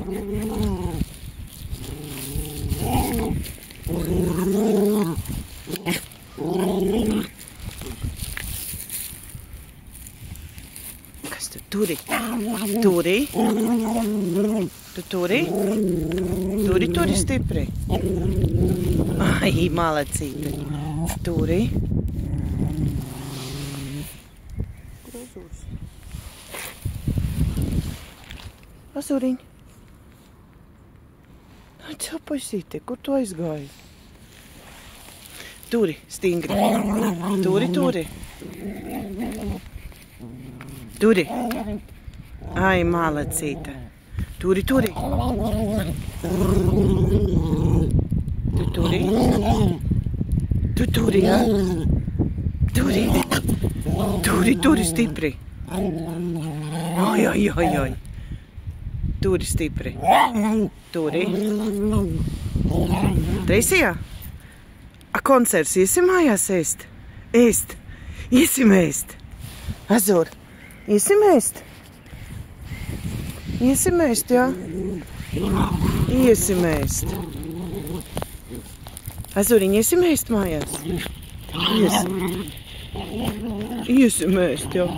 Kas tu turi? Turi? Tu turi? Turi stipri. Ai, malacīte. Turi? Azuriņ. Čau, puisīte, kur tu aizgāji? Turi, stingri. Turi. Turi. Ai, malacīte. Turi. Tu turi? Tu turi, ja? Turi stipri. Oi. Turi stipri. Turi. Treisijā? Koncerts, iesim mājās ēst? Ēst. Iesim ēst. Azur, iesim ēst? Iesim ēst, jā? Iesim ēst. Azuriņ, iesim ēst mājās? Iesim ēst, jā.